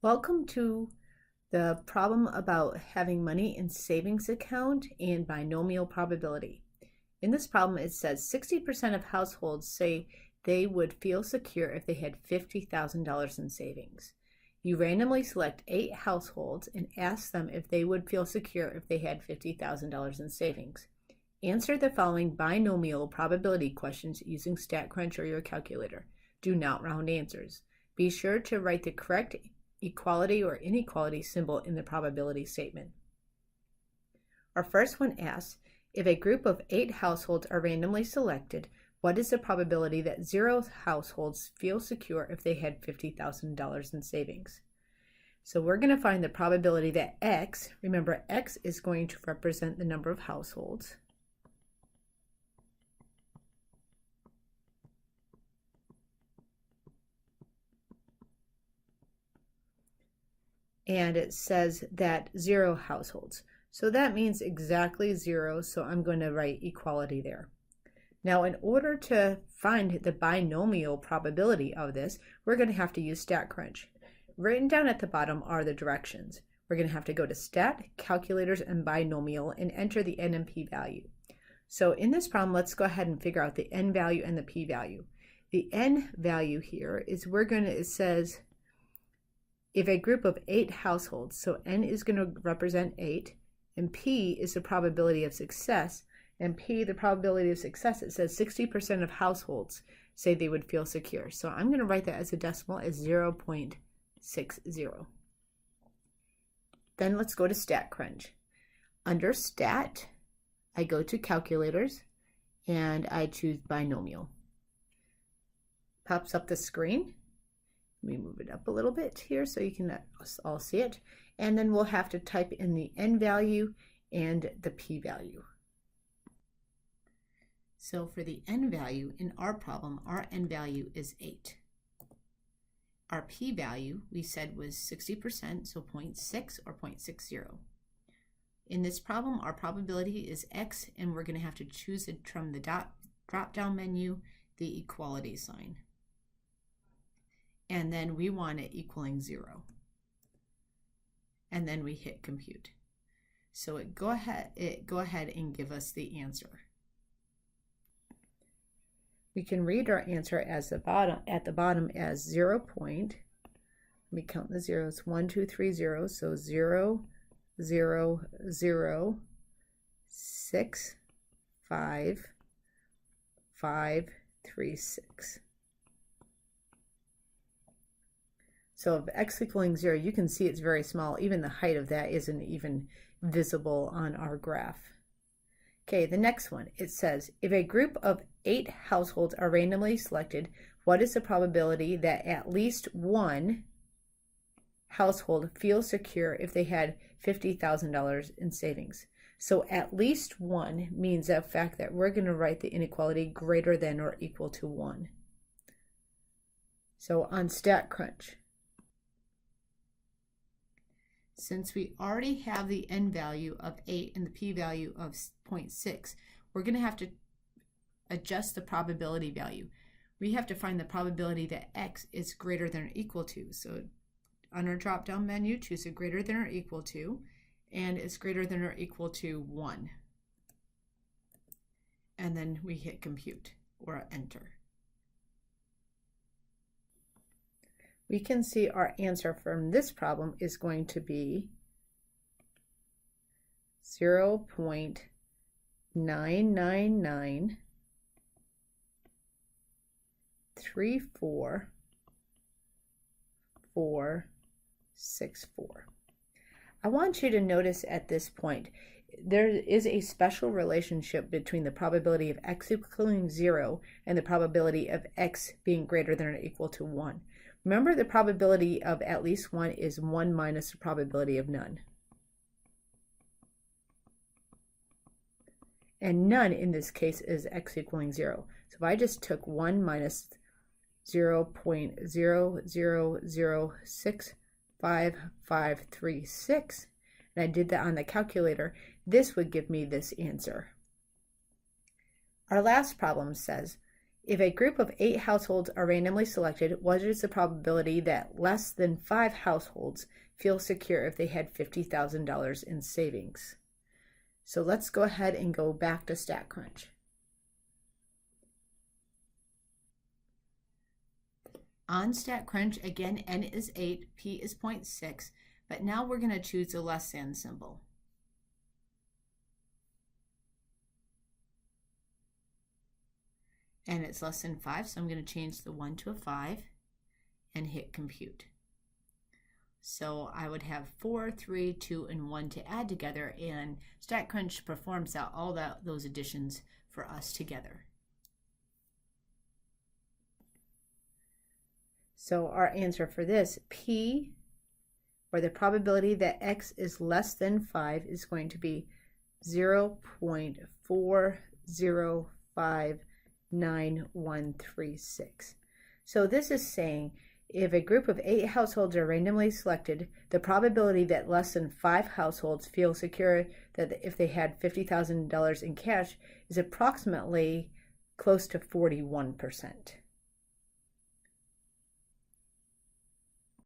Welcome to the problem about having money in savings account and binomial probability. In this problem, it says 60% of households say they would feel secure if they had $50,000 in savings. You randomly select 8 households and ask them if they would feel secure if they had $50,000 in savings. Answer the following binomial probability questions using StatCrunch or your calculator. Do not round answers. Be sure to write the correct equality or inequality symbol in the probability statement. Our first one asks, if a group of 8 households are randomly selected, what is the probability that 0 households feel secure if they had $50,000 in savings? So we're going to find the probability that X, remember X is going to represent the number of households, and it says that 0 households. So that means exactly 0, so I'm going to write equality there. Now, in order to find the binomial probability of this, we're going to have to use StatCrunch. Written down at the bottom are the directions. We're going to have to go to Stat, Calculators, and Binomial and enter the n and p value. So in this problem, let's go ahead and figure out the n value and the p value. The n value here is it says if a group of 8 households, so n is going to represent 8, and p is the probability of success, and p, the probability of success, it says 60% of households say they would feel secure. So I'm going to write that as a decimal as 0.60. Then let's go to StatCrunch. Under Stat, I go to Calculators, and I choose Binomial. Pops up the screen. Let me move it up a little bit here so you can all see it. And then we'll have to type in the n value and the p value. So for the n value in our problem, our n value is 8. Our p value we said was 60%, so 0.6 or 0.60. In this problem, our probability is x, and we're going to have to choose it from the drop-down menu, the equality sign. And then we want it equaling 0. And then we hit compute. So go ahead and give us the answer. We can read our answer as at the bottom as 0. Let me count the zeros. 1, 2, 3 zeros. So 0, 0, 0, 6, 5, 5, 3, 6. So if x equaling 0, you can see it's very small. Even the height of that isn't even visible on our graph. Okay, the next one, it says, if a group of 8 households are randomly selected, what is the probability that at least one household feels secure if they had $50,000 in savings? So at least one means the fact that we're going to write the inequality greater than or equal to 1. So on StatCrunch, since we already have the n value of 8 and the p value of 0.6, we're going to have to adjust the probability value. We have to find the probability that x is greater than or equal to. So on our drop-down menu, choose a greater than or equal to, and it's greater than or equal to 1. And then we hit compute or enter. We can see our answer from this problem is going to be 0.9993464. I want you to notice at this point, there is a special relationship between the probability of x equaling 0 and the probability of x being greater than or equal to 1. Remember, the probability of at least 1 is 1 minus the probability of none. And none in this case is x equaling 0. So if I just took 1 minus 0.00065536, and I did that on the calculator, this would give me this answer. Our last problem says, If a group of 8 households are randomly selected, what is the probability that less than 5 households feel secure if they had $50,000 in savings? So let's go ahead and go back to StatCrunch. On StatCrunch, again, n is 8, p is 0.6, but now we're going to choose the less than symbol. And it's less than 5, so I'm going to change the 1 to a 5 and hit compute. So I would have 4, 3, 2, and 1 to add together, and StatCrunch performs out all those additions for us together. So our answer for this, P, or the probability that x is less than 5, is going to be 0.4059136. So this is saying if a group of 8 households are randomly selected, the probability that less than 5 households feel secure that if they had $50,000 in cash is approximately close to 41%.